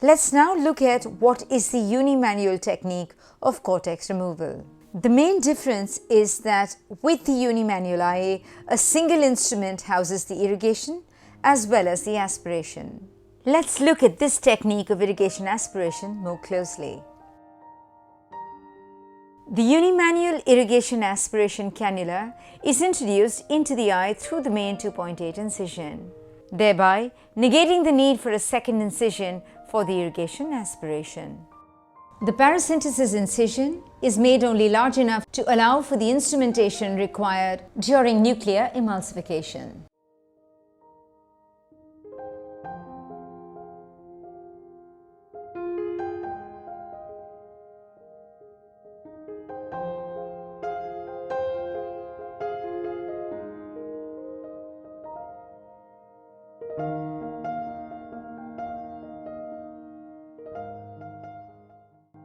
Let's now look at what is the unimanual technique of cortex removal. The main difference is that with the unimanual IA, a single instrument houses the irrigation as well as the aspiration. Let's look at this technique of irrigation aspiration more closely. The unimanual irrigation aspiration cannula is introduced into the eye through the main 2.8 incision, thereby negating the need for a second incision for the irrigation aspiration. The paracentesis incision is made only large enough to allow for the instrumentation required during nuclear emulsification.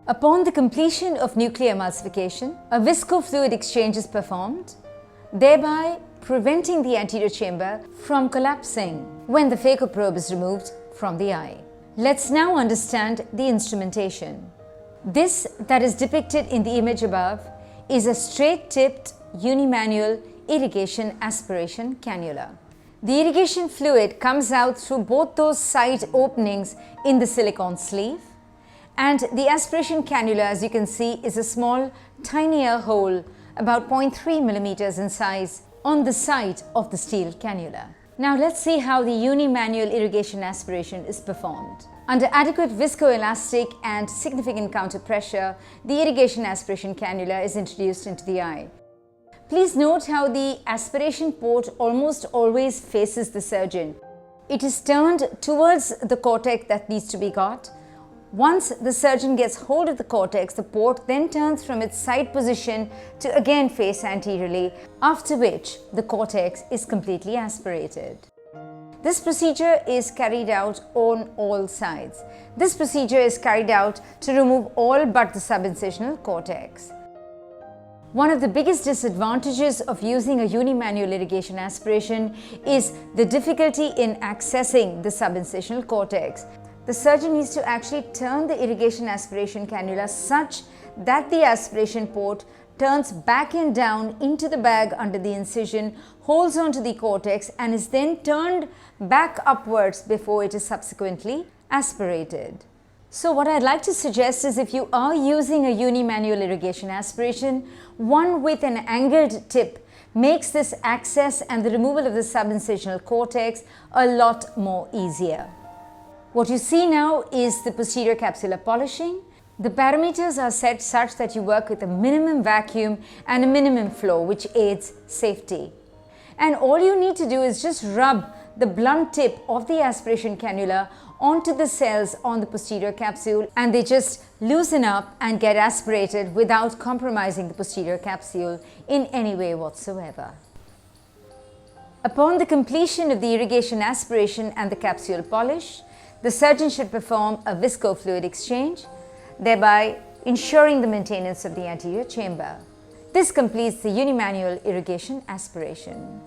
Upon the completion of nuclear emulsification, a viscofluid exchange is performed, thereby preventing the anterior chamber from collapsing when the phaco probe is removed from the eye. Let's now understand the instrumentation. This that is depicted in the image above is a straight-tipped unimanual irrigation aspiration cannula. The irrigation fluid comes out through both those side openings in the silicone sleeve, and the aspiration cannula, as you can see, is a small, tinier hole about 0.3 millimeters in size on the side of the steel cannula. Now let's see how the unimanual irrigation aspiration is performed. Under adequate viscoelastic and significant counter pressure, the irrigation aspiration cannula is introduced into the eye. Please note how the aspiration port almost always faces the surgeon. It is turned towards the cortex that needs to be got. Once the surgeon gets hold of the cortex, the port then turns from its side position to again face anteriorly, after which the cortex is completely aspirated. This procedure is carried out on all sides. This procedure is carried out to remove all but the subincisional cortex. One of the biggest disadvantages of using a unimanual irrigation aspiration is the difficulty in accessing the subincisional cortex. The surgeon needs to actually turn the irrigation aspiration cannula such that the aspiration port turns back and down into the bag under the incision, holds onto the cortex, and is then turned back upwards before it is subsequently aspirated. So what I'd like to suggest is, if you are using a unimanual irrigation aspiration, one with an angled tip makes this access and the removal of the subincisional cortex a lot more easier. What you see now is the posterior capsular polishing. The parameters are set such that you work with a minimum vacuum and a minimum flow, which aids safety. And all you need to do is just rub the blunt tip of the aspiration cannula onto the cells on the posterior capsule, and they just loosen up and get aspirated without compromising the posterior capsule in any way whatsoever. Upon the completion of the irrigation aspiration and the capsule polish, the surgeon should perform a viscofluid exchange, thereby ensuring the maintenance of the anterior chamber. This completes the unimanual irrigation aspiration.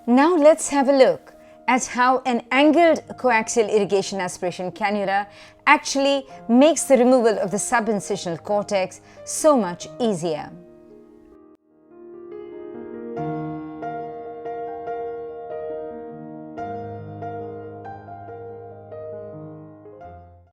Now let's have a look at how an angled coaxial irrigation aspiration cannula actually makes the removal of the subincisional cortex so much easier.